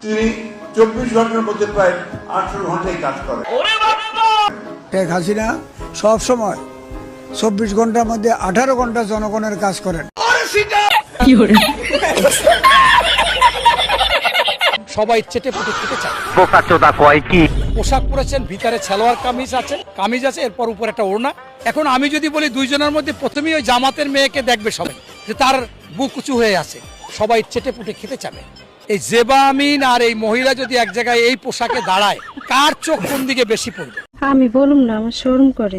তিনি 24 ঘন্টার মধ্যে প্রায় 18 ঘন্টায় কাজ করেন। শেখ হাসিনা সব সময় 24 ঘন্টার মধ্যে 18 ঘন্টা জনগণের কাজ করেন। সবাই চেটে পুটে খেতে চায়। বোকাচোদা কয় কি? পোশাক পরেছেন, ভিতরে সালোয়ার কামিজ আছে, এরপর উপর একটা ওড়না। এখন আমি যদি বলি দুইজনের মধ্যে প্রথমেই ওই জামাতের মেয়েকে দেখবে সবাই, যে তার বুক উঁচু হয়ে আছে, সবাই চেটে পুটে খেতে চাবে। এই জেবা আমিন আর এই মহিলা যদি এক জায়গায় এই পোশাকে দাঁড়ায়, কার চোখ কোন দিকে বেশি পড়বে? আমি বলুম না, আমার শরম করে।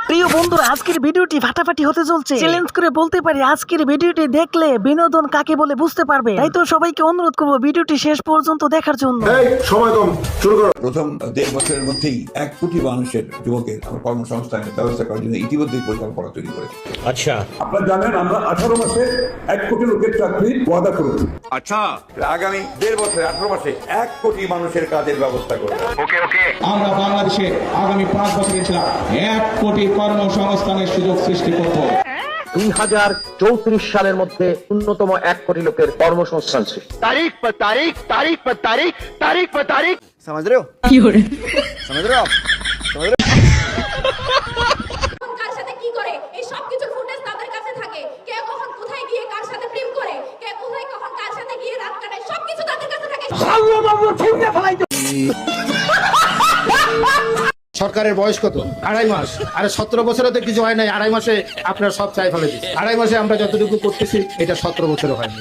প্রিয় বন্ধুরা, আজকের ভিডিওটি ফাটাফাটি হতে চলছে। চ্যালেঞ্জ করে বলতে পারি, আজকের ভিডিওটি দেখলে বিনোদন কাকে বলে বুঝতে পারবে। তাই তো সবাইকে অনুরোধ করবো ভিডিওটি শেষ পর্যন্ত দেখার জন্য। প্রথম 1.5 বছরের মধ্যেই 1 কোটি মানুষের যুবকের আমরা কর্মসংস্থানের ব্যবস্থা করার জন্য ইতিমধ্যেই পরিকল্পনা তৈরি করেছি। আচ্ছা, আপনারা জানেন আমরা 18 মাসে 1 কোটি লোকের চাকরির ওয়াদা করেছি। আচ্ছা, আগামী 1.5 বছরে 18 মাসে 1 কোটি মানুষের কাজের ব্যবস্থা করব। ওকে ওকে। আমরা বাংলাদেশে আগামী 5 বছরে 1 কোটি কর্মসংস্থানের সুযোগ সৃষ্টি করব। 2034 সালের মধ্যে ন্যূনতম 1 কোটি লোকের কর্মসংস্থান সৃষ্টি। তারিখ পর তারিখ, তারিখ পর তারিখ, তারিখ পর তারিখ। समझ रहे हो? समझ रहे हो आप? কার সাথে কি করে এই সব কিছুর ফুটেজ তাদের কাছে থাকে। কে কখন কোথায় গিয়ে কার সাথে প্রেম করে, কে কোথায় কখন কার সাথে গিয়ে রাত কাটায়, সবকিছু তাদের কাছে থাকে। সরকারের বয়স কত? 2.5 মাস। আরে 17 বছরে তো কিছু হয় নাই, 2.5 মাসে আপনার সব চাই ফেলে দিচ্ছে। 2.5 মাসে আমরা যতটুকু করতেছি, এটা 17 বছরে হয়নি।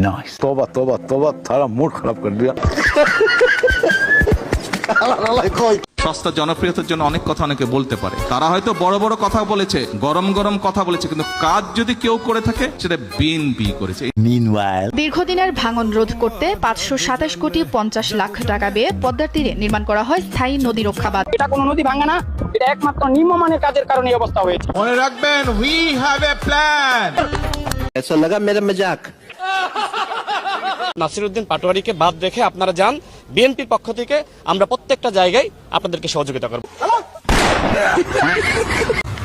नाइस। तौबा तौबा तौबा, थारा मूड खराब कर दिया। সস্তা জনপ্রিয়তার জন্য অনেক কথা অনেকে বলতে পারে। তারা হয়তো বড় বড় কথা বলেছে, গরম গরম কথা বলেছে, কিন্তু কাজ যদি কেউ করে থাকে সেটা বিএনপি করেছে। দীর্ঘদিনের ভাঙন রোধ করতে 527 কোটি 50 লাখ টাকা ব্যয়ে পদ্মার তীরে নির্মাণ করা হয় স্থায়ী নদী রক্ষা বাঁধ। এটা কোনো নদী ভাঙা না, এটা একমাত্র নিম্নমানের কাজের কারণে এই অবস্থা হয়েছে। মনে রাখবেন, উই হ্যাভ এ প্ল্যান। ऐसा लगा मेरा मजाक। নাসিরউদ্দিন পাটোয়ারিকে বাদ রেখে আপনারা যান, বিএনপির পক্ষ থেকে আমরা প্রত্যেকটা জায়গায় আপনাদেরকে সহযোগিতা করব।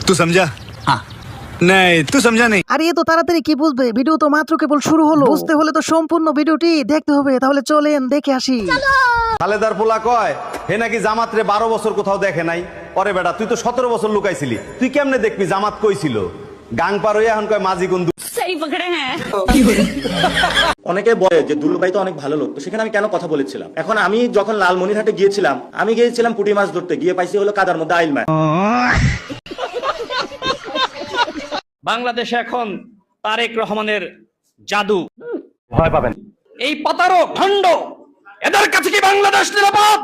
तू समझा? हाँ। नहीं, तू समझा नहीं। আরে এত তাড়াতাড়ি কি বুঝবে? ভিডিও তো মাত্র কেবল শুরু হলো। বুঝতে হলে তো সম্পূর্ণ ভিডিওটি দেখতে হবে। তাহলে চলেন দেখে আসি। খালেদার পোলা কয় হে নাকি জামাতরে 12 বছর কোথাও দেখে নাই। পরে বেটা, তুই তো 17 বছর লুকাইছিলি, তুই কেমনে দেখবি জামাত কইছিল? গাং পার হইয়া এখন কয় মাঝি গন্ধু। অনেকে বলে যে দুলু ভাই তো অনেক ভালো লোক, তো সেখানে আমি কেন কথা বলেছিলাম? এখন আমি যখন লালমনিরহাটে গিয়েছিলাম, আমি গিয়েছিলাম পুঁটি মাছ ধরতে, গিয়ে পাইছি হলো কাদার মধ্যে আইল মাছ। বাংলাদেশে এখন তারেক রহমানের জাদু। ভয় পাবেন। এই প্রতারক ভণ্ড, এদের কাছে কি বাংলাদেশ নিরাপদ?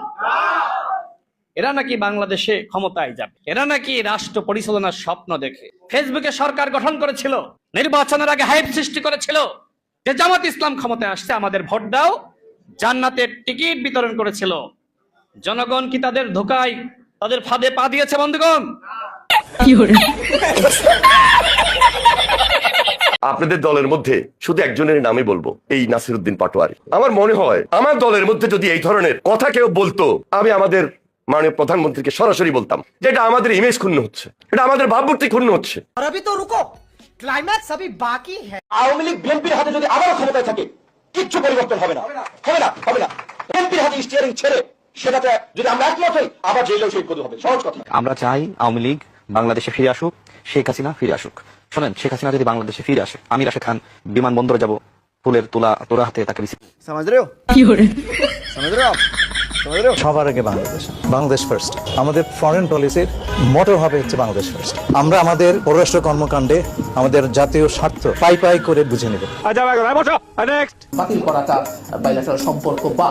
এরা নাকি বাংলাদেশে ক্ষমতায় যাবে, এরা নাকি রাষ্ট্র পরিচালনার স্বপ্ন দেখে ফেসবুকে সরকার গঠন করেছিল, নির্বাচনের আগে হাইপ সৃষ্টি করেছিল যে জামাত ইসলাম ক্ষমতায় আসছে, আমাদের ভোট দাও, জান্নাতের টিকিট বিতরণ করেছিল। জনগণ কি তাদের ধোকায়, তাদের ফাঁদে পা দিয়েছে? বন্ধুগণ, আপনাদের দলের মধ্যে শুধু একজনের নামই বলবো, এই নাসিরউদ্দিন পাটোয়ারি। আমার মনে হয় আমার দলের মধ্যে যদি এই ধরনের কথা কেউ বলতো, আমি আমাদের মাননীয় প্রধানমন্ত্রীকে সরাসরি বলতাম যে এটা আমাদের ইমেজ ক্ষুণ্ণ হচ্ছে, এটা আমাদের ভাবমূর্তি ক্ষুণ্ণ হচ্ছে। আওয়ামী লীগ বিএনপির হাতে যদি আবারও ক্ষমতায় থাকে, কিচ্ছু পরিবর্তন হবে না, হবে না, হবে না। বিএনপির হাতে স্টিয়ারিং ছেড়ে সেটাতে যদি আমরা একমত হই, আবার জেলেও শহীদ করতে হবে। সহজ কথা। আমরা চাই আওয়ামী লীগ বাংলাদেশে ফিরে আসুক, শেখ হাসিনা ফিরে আসুক। শোনেন, শেখ হাসিনা যদি বাংলাদেশে ফিরে আসে, আমি রাশেদ খান বিমানবন্দরে যাব, ফুলের তোরা হাতে তাকে রিসিভ। समझ रहे हो? समझ रहे हो आप? সবার আগে বাংলাদেশ, বাংলাদেশ ফার্স্ট। আমাদের ফরেন পলিসির মোটো হবে হচ্ছে বাংলাদেশ ফার্স্ট। আমরা আমাদের পররাষ্ট্র কর্মকাণ্ডে আমাদের জাতীয় স্বার্থ পাই পাই করে বুঝে নেব। বাতিল করাটা বাইলেটারাল সম্পর্ক বা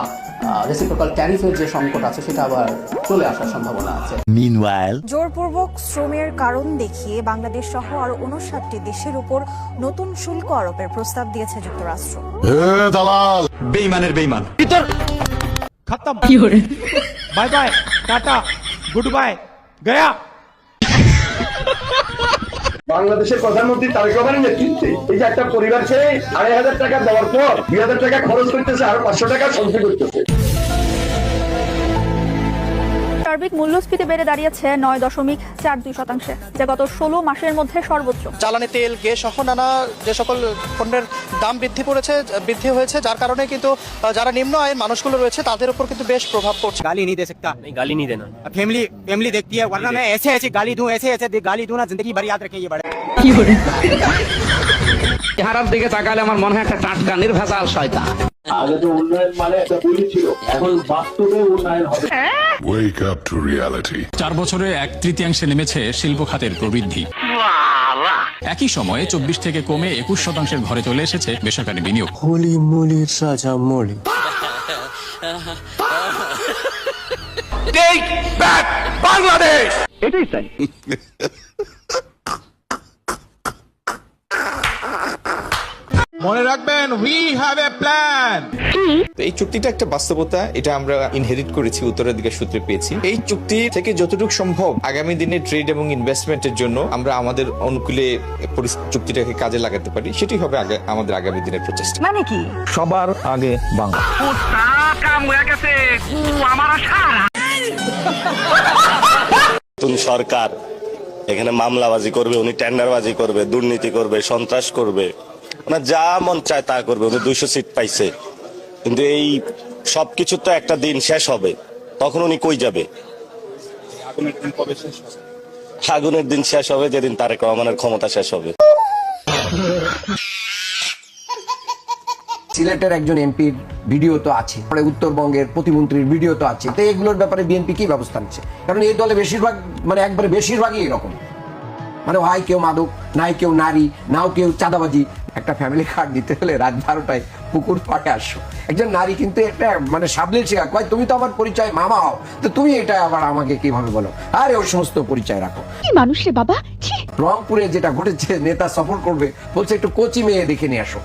রেসিপ্রোকাল ট্যারিফের যে সংকট আছে, সেটা আবার চলে আসার সম্ভাবনা আছে। জোরপূর্বক শ্রমের কারণ দেখিয়ে বাংলাদেশ সহ আরো 59টি দেশের উপর নতুন শুল্ক আরোপের প্রস্তাব দিয়েছে যুক্তরাষ্ট্র। দালাল, বেঈমানের বেঈমান। খতম। Bye bye, tata, good bye, Gaya. বাংলাদেশের প্রধানমন্ত্রী তারেক রহমানের নেতৃত্বে এই যে একটা পরিবার ছেড়ে 2,500 টাকা দেওয়ার পর 2,000 টাকা খরচ করতেছে, আর 500 টাকা সঞ্চয় করতেছে। সার্বিক মূল্যস্ফীতি বেড়ে দাঁড়িয়েছে 9.42%, যা গত 16 মাসের মধ্যে সর্বোচ্চ। জ্বালানি তেল, গ্যাস সহ নানা যে সকল পণ্যের দাম বৃদ্ধি হয়েছে, যার কারণে কিন্তু যারা নিম্ন আয়ের মানুষগুলো রয়েছে তাদের উপর কিন্তু বেশ প্রভাব পড়ছে। गाली नहीं दे सकता, नहीं गाली नहीं देना, फैमिली देखती है, वरना मैं ऐसे गाली दूं, ऐसे गाली दूं ना, जिंदगी भर याद रखे ये बड़े। চেহারার দিকে তাকালে আমার মনে হয় একটা টাটকা নির্ভেজাল শয়তান। আগে তো উন্নয়ন মানে একটা পুলিশ ছিল, এখন বাস্তবে উন্নয়ন হবে। Wake up to reality. 4 বছরে 1/3 নেমেছে শিল্প খাতের প্রবৃদ্ধি। একই সময়ে 24 থেকে কমে 21% ঘরে চলে এসেছে বেসরকারি বিনিয়োগ। হোলি মুলির সাজা মলি। Take back Bangladesh. এটাই চাই। মনে রাখবেন, উই হ্যাভ এ প্ল্যান। এই চুক্তিটা একটা বাস্তবতা, এটা আমরা ইনহেরিট করেছি, উত্তরাধিকার সূত্রে পেয়েছি। এই চুক্তি থেকে যতটুকু সম্ভব আগামী দিনে ট্রেড এবং ইনভেস্টমেন্টের জন্য আমরা আমাদের অনুকূলে চুক্তিটাকে কাজে লাগাতে পারি, সেটি হবে আমাদের আগামী দিনের প্রচেষ্টা। মানে কি? সবার আগে বাংলা। নতুন সরকার এখানে মামলাবাজি করবে, উনি টেন্ডারবাজি করবে, দুর্নীতি করবে, সন্ত্রাস করবে, ওনার যা মন চায় তা করবে। উনি 200 সিট পাইছে, কিন্তু এই সবকিছু তো একটা দিন শেষ হবে, তখন উনি কই যাবে? আগুনের দিন শেষ হবে যেদিন তারেক রহমানের ক্ষমতা শেষ হবে। সিলেটের একজন এমপির ভিডিও তো আছে, উত্তরবঙ্গের প্রতিমন্ত্রীর ভিডিও তো আছে। তো এগুলোর ব্যাপারে বিএনপি কি ব্যবস্থা নিচ্ছে? কারণ এই দলে বেশিরভাগ একবারে বেশিরভাগই এরকম, হয় কেউ মাদক, নাই কেউ নারী, নাও কেউ চাঁদাবাজি। একটা ফ্যামিলি কার্ড দিতে হলে রাত 12টায় পুকুর পাড়ে আসো। একজন নারী কিন্তু এটা সাবলীল শেখা, কয় তুমি তো আমার পরিচয় মামা হও, তো তুমি এটা আবার আমাকে কিভাবে বলো? আরে ওই সমস্ত পরিচয় রাখো। কি মানুষ রে বাবা। রংপুরে যেটা ঘটেছে, নেতা সফর করবে, বলছে একটু কোচি মেয়ে দেখে নিয়ে আসো।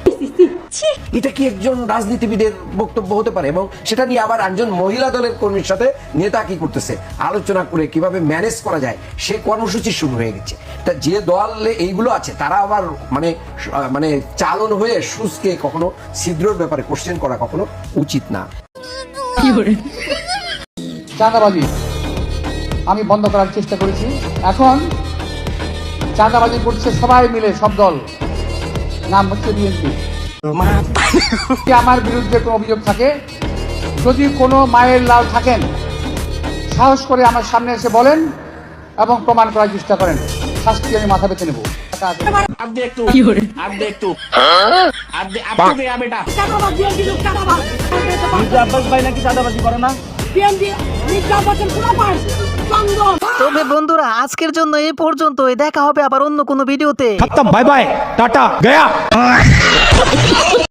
এটা কি একজন রাজনীতিবিদের বক্তব্য হতে পারে? এবং সেটা নিয়ে আবার একজন মহিলা দলের কর্মীর সাথে নেতা কি করতেছে আলোচনা করে কিভাবে ম্যানেজ করা যায়, সে কর্মসূচি শুরু হয়ে গেছে। তা যে দলে এইগুলো আছে তারা আবার মানে চালন হয়ে সুসকে কখনো ছিদ্রর ব্যাপারে কোশ্চেন করা কখনো উচিত না। চাঁদাবাজি আমি বন্ধ করার চেষ্টা করেছি। এখন চাঁদাবাজি করছে সবাই মিলে, সব দল, নাম হচ্ছে বিএনপি। আমার বিরুদ্ধে কোনো অভিযোগ থাকে, যদি কোনো মায়ের লাল থাকেন, সাহস করে আমার সামনে এসে বলেন এবং প্রমাণ করার চেষ্টা করেন, শাস্তি আমি মাথা পেতে নেব। তবে বন্ধুরা, আজকের জন্য এই পর্যন্তই। দেখা হবে আবার অন্য কোনো ভিডিওতে। Bye bye, tata, Gaya.